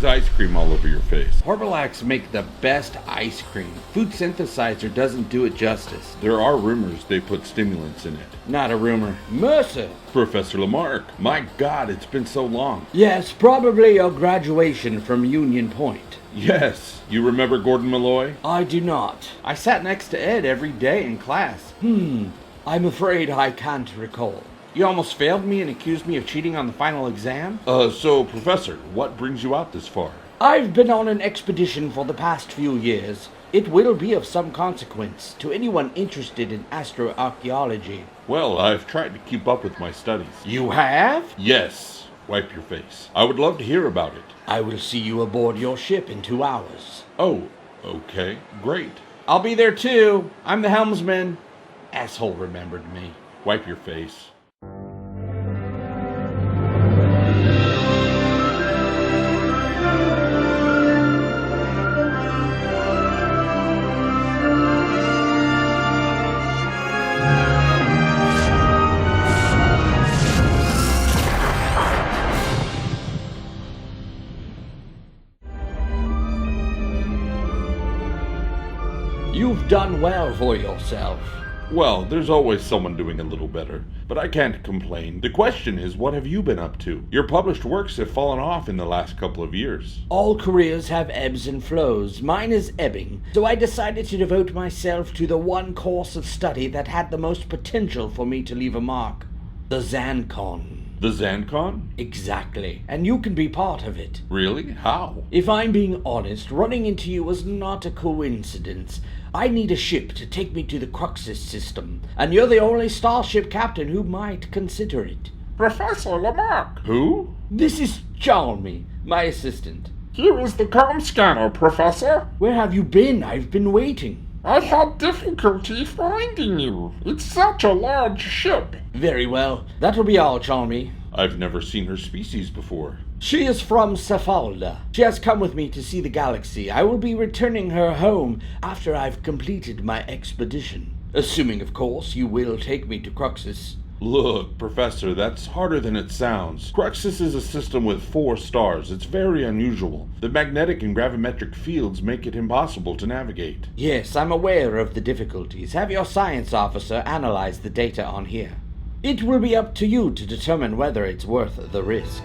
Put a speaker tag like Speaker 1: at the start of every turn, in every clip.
Speaker 1: There's ice cream all over your face.
Speaker 2: Orvillacs make the best ice cream. Food synthesizer doesn't do it justice.
Speaker 1: There are rumors they put stimulants in it.
Speaker 2: Not a rumor. Mercer!
Speaker 1: Professor Lamarck, my God, it's been so long.
Speaker 2: Yes, probably your graduation from Union Point.
Speaker 1: Yes, you remember Gordon Malloy?
Speaker 2: I do not. I sat next to Ed every day in class. I'm afraid I can't recall. You almost failed me and accused me of cheating on the final exam?
Speaker 1: So, Professor, what brings you out this far?
Speaker 2: I've been on an expedition for the past few years. It will be of some consequence to anyone interested in astroarchaeology.
Speaker 1: Well, I've tried to keep up with my studies.
Speaker 2: You have?
Speaker 1: Yes. Wipe your face. I would love to hear about it.
Speaker 2: I will see you aboard your ship in 2 hours.
Speaker 1: Oh, okay. Great.
Speaker 2: I'll be there too. I'm the helmsman. Asshole remembered me.
Speaker 1: Wipe your face.
Speaker 2: You've done well for yourself.
Speaker 1: Well, there's always someone doing a little better, but I can't complain. The question is, what have you been up to? Your published works have fallen off in the last couple of years.
Speaker 2: All careers have ebbs and flows. Mine is ebbing, so I decided to devote myself to the one course of study that had the most potential for me to leave a mark. The Xancon.
Speaker 1: The Xancon?
Speaker 2: Exactly, and you can be part of it.
Speaker 1: Really? How?
Speaker 2: If I'm being honest, running into you was not a coincidence. I need a ship to take me to the Cruxis system, and you're the only starship captain who might consider it.
Speaker 3: Professor Lamarck.
Speaker 1: Who?
Speaker 2: This is Chalmy, my assistant.
Speaker 3: Here is the comm scanner, Professor.
Speaker 2: Where have you been? I've been waiting.
Speaker 3: I had difficulty finding you. It's such a large ship.
Speaker 2: Very well. That'll be all, Chalmy.
Speaker 1: I've never seen her species before.
Speaker 2: She is from Cephalda. She has come with me to see the galaxy. I will be returning her home after I've completed my expedition. Assuming, of course, you will take me to Cruxis.
Speaker 1: Look, Professor, that's harder than it sounds. Cruxis is a system with 4 stars. It's very unusual. The magnetic and gravimetric fields make it impossible to navigate.
Speaker 2: Yes, I'm aware of the difficulties. Have your science officer analyze the data on here. It will be up to you to determine whether it's worth the risk.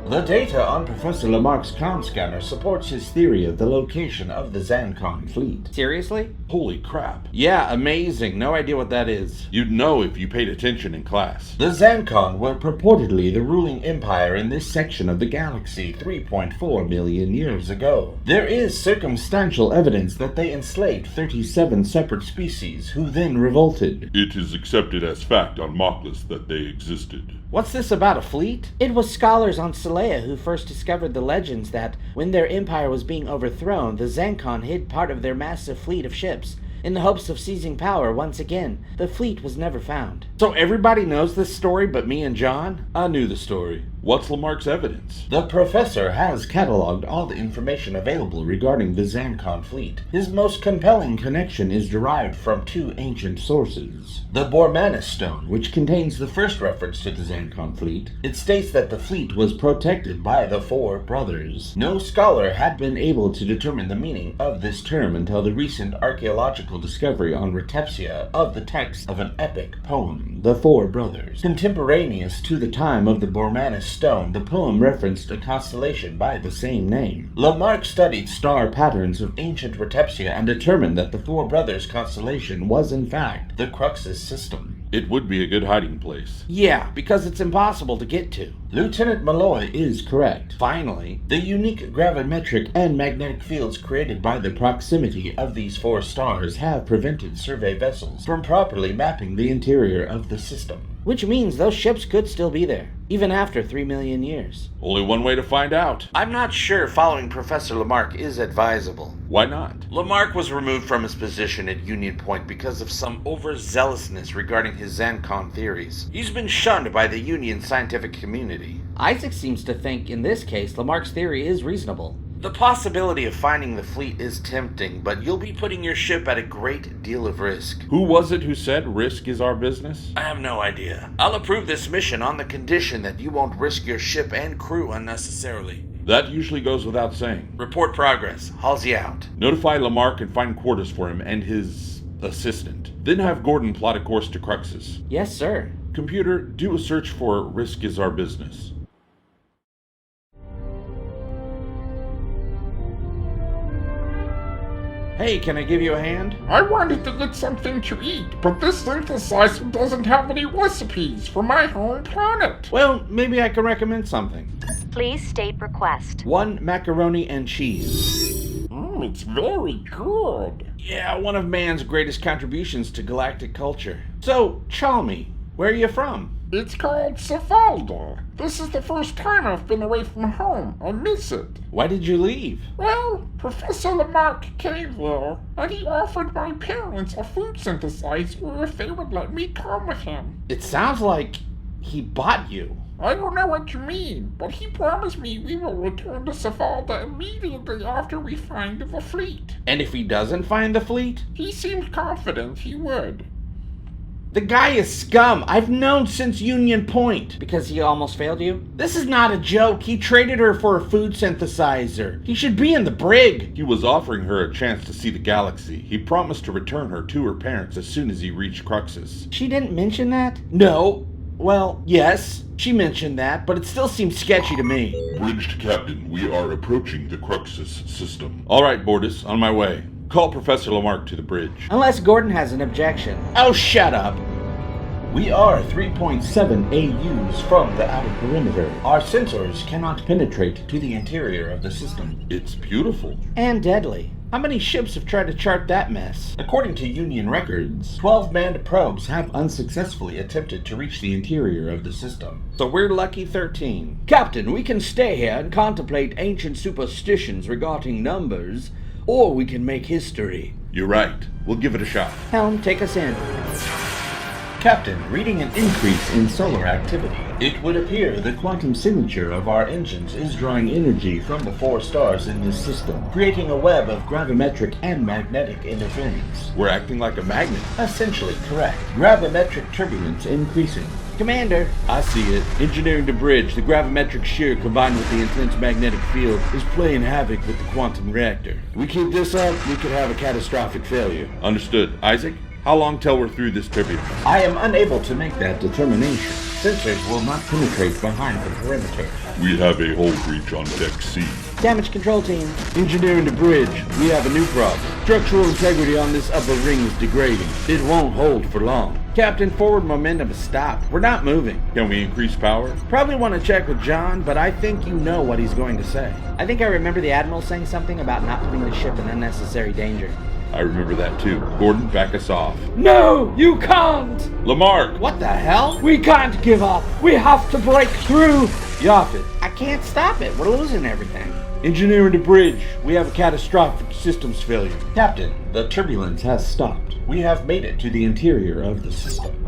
Speaker 2: The data on Professor Lamarck's comm scanner supports his theory of the location of the Xancon fleet. Seriously?
Speaker 1: Holy crap.
Speaker 2: Yeah, amazing. No idea what that is.
Speaker 1: You'd know if you paid attention in class.
Speaker 2: The Xancon were purportedly the ruling empire in this section of the galaxy 3.4 million years ago. There is circumstantial evidence that they enslaved 37 separate species, who then revolted.
Speaker 1: It is accepted as fact on Mockless that they existed.
Speaker 2: What's this about a fleet? It was scholars on Celea who first discovered the legends that, when their empire was being overthrown, the Xancon hid part of their massive fleet of ships. In the hopes of seizing power once again, the fleet was never found. So everybody knows this story but me and John?
Speaker 1: I knew the story. What's Lamarck's evidence?
Speaker 2: The professor has cataloged all the information available regarding the Xancon fleet. His most compelling connection is derived from 2 ancient sources. The Bormanis stone, which contains the first reference to the Xancon fleet. It states that the fleet was protected by the 4 brothers. No scholar had been able to determine the meaning of this term until the recent archaeological discovery on Retepsia of the text of an epic poem, The 4 Brothers. Contemporaneous to the time of the Bormanis stone, the poem referenced a constellation by the same name. Lamarck studied star patterns of ancient Retepsia and determined that the 4 Brothers constellation was in fact the Cruxis system.
Speaker 1: It would be a good hiding place.
Speaker 2: Yeah, because it's impossible to get to. Lieutenant Malloy is correct. Finally, the unique gravimetric and magnetic fields created by the proximity of these 4 stars have prevented survey vessels from properly mapping the interior of the system. Which means those ships could still be there, even after 3 million years.
Speaker 1: Only one way to find out.
Speaker 2: I'm not sure following Professor Lamarck is advisable.
Speaker 1: Why not?
Speaker 2: Lamarck was removed from his position at Union Point because of some overzealousness regarding his Xancon theories. He's been shunned by the Union scientific community. Isaac seems to think, in this case, Lamarck's theory is reasonable. The possibility of finding the fleet is tempting, but you'll be putting your ship at a great deal of risk.
Speaker 1: Who was it who said risk is our business?
Speaker 2: I have no idea. I'll approve this mission on the condition that you won't risk your ship and crew unnecessarily.
Speaker 1: That usually goes without saying.
Speaker 2: Report progress. Halsey out.
Speaker 1: Notify Lamarck and find quarters for him and his assistant. Then have Gordon plot a course to Cruxis.
Speaker 4: Yes, sir.
Speaker 1: Computer, do a search for risk is our business. Hey, can I give you a hand?
Speaker 3: I wanted to get something to eat, but this synthesizer doesn't have any recipes for my home planet.
Speaker 2: Well, maybe I can recommend something.
Speaker 5: Please state request.
Speaker 2: 1 macaroni and cheese.
Speaker 3: It's very good.
Speaker 2: Yeah, one of man's greatest contributions to galactic culture. So, Chalmy, where are you from?
Speaker 3: It's called Cephalda. This is the first time I've been away from home. I miss it.
Speaker 2: Why did you leave?
Speaker 3: Well, Professor Lamarck came there, and he offered my parents a food synthesizer if they would let me come with him.
Speaker 2: It sounds like he bought you.
Speaker 3: I don't know what you mean, but he promised me we will return to Cephalda immediately after we find the fleet.
Speaker 2: And if he doesn't find the fleet?
Speaker 3: He seemed confident he would.
Speaker 2: The guy is scum. I've known since Union Point.
Speaker 4: Because he almost failed you?
Speaker 2: This is not a joke. He traded her for a food synthesizer. He should be in the brig.
Speaker 1: He was offering her a chance to see the galaxy. He promised to return her to her parents as soon as he reached Cruxis.
Speaker 4: She didn't mention that?
Speaker 2: No. Well, yes, she mentioned that, but it still seems sketchy to me.
Speaker 1: Bridge to Captain, we are approaching the Cruxis system. All right, Bortus, on my way. Call Professor Lamarck to the bridge.
Speaker 4: Unless Gordon has an objection.
Speaker 2: Oh, shut up. We are 3.7 AUs from the outer perimeter. Our sensors cannot penetrate to the interior of the system.
Speaker 1: It's beautiful.
Speaker 4: And deadly.
Speaker 2: How many ships have tried to chart that mess? According to Union records, 12 manned probes have unsuccessfully attempted to reach the interior of the system. So we're lucky 13.
Speaker 6: Captain, we can stay here and contemplate ancient superstitions regarding numbers, or we can make history.
Speaker 1: You're right. We'll give it a shot.
Speaker 4: Helm, take us in.
Speaker 2: Captain, reading an increase in solar activity. It would appear the quantum signature of our engines is drawing energy from the 4 stars in this system, creating a web of gravimetric and magnetic interference.
Speaker 1: We're acting like a magnet.
Speaker 2: Essentially correct. Gravimetric turbulence increasing.
Speaker 4: Commander.
Speaker 6: I see it. Engineering the bridge, the gravimetric shear combined with the intense magnetic field is playing havoc with the quantum reactor. We keep this up, we could have a catastrophic failure.
Speaker 1: Understood. Isaac, how long till we're through this turbulence?
Speaker 2: I am unable to make that determination. Sensors will not penetrate behind the perimeter.
Speaker 1: We have a hull breach on Deck C.
Speaker 4: Damage control team.
Speaker 6: Engineering the bridge, we have a new problem. Structural integrity on this upper ring is degrading. It won't hold for long.
Speaker 2: Captain, forward momentum has stopped. We're not moving.
Speaker 1: Can we increase power?
Speaker 2: Probably want to check with John, but I think you know what he's going to say.
Speaker 4: I think I remember the Admiral saying something about not putting the ship in unnecessary danger.
Speaker 1: I remember that too. Gordon, back us off.
Speaker 6: No, you can't!
Speaker 1: Lamarck!
Speaker 2: What the hell?
Speaker 6: We can't give up. We have to break through. Yaphet.
Speaker 4: I can't stop it. We're losing everything.
Speaker 6: Engineering the bridge. We have a catastrophic systems failure.
Speaker 2: Captain, the turbulence has stopped. We have made it to the interior of the system.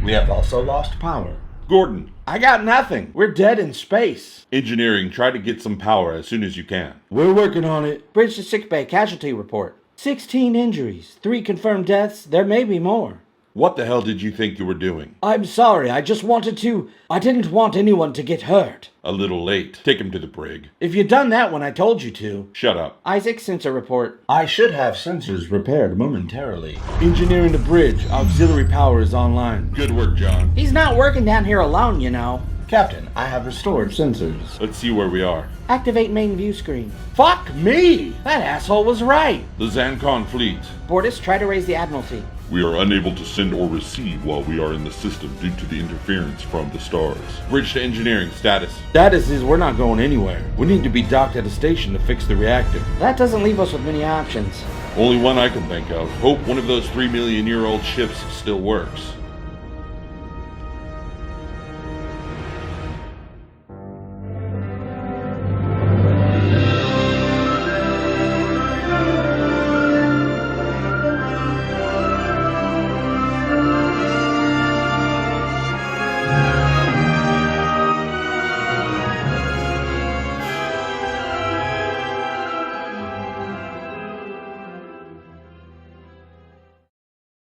Speaker 2: We have also lost power.
Speaker 1: Gordon!
Speaker 2: I got nothing. We're dead in space.
Speaker 1: Engineering, try to get some power as soon as you can.
Speaker 6: We're working on it.
Speaker 4: Bridge to sickbay casualty report. 16 injuries, 3 confirmed deaths. There may be more.
Speaker 1: What the hell did you think you were doing?
Speaker 6: I'm sorry, I didn't want anyone to get hurt.
Speaker 1: A little late. Take him to the brig.
Speaker 2: If you'd done that when I told you to.
Speaker 1: Shut up.
Speaker 4: Isaac, sensor report.
Speaker 2: I should have sensors repaired momentarily.
Speaker 6: Engineering the bridge, auxiliary power is online.
Speaker 1: Good work, John.
Speaker 4: He's not working down here alone, you know.
Speaker 2: Captain, I have restored sensors.
Speaker 1: Let's see where we are.
Speaker 4: Activate main view screen.
Speaker 2: Fuck me! That asshole was right.
Speaker 1: The Xancon fleet.
Speaker 4: Bortus, try to raise the Admiralty.
Speaker 1: We are unable to send or receive while we are in the system due to the interference from the stars. Bridge to engineering, status.
Speaker 6: Status is we're not going anywhere. We need to be docked at a station to fix the reactor.
Speaker 4: That doesn't leave us with many options.
Speaker 1: Only one I can think of. Hope one of those 3 million-year-old ships still works.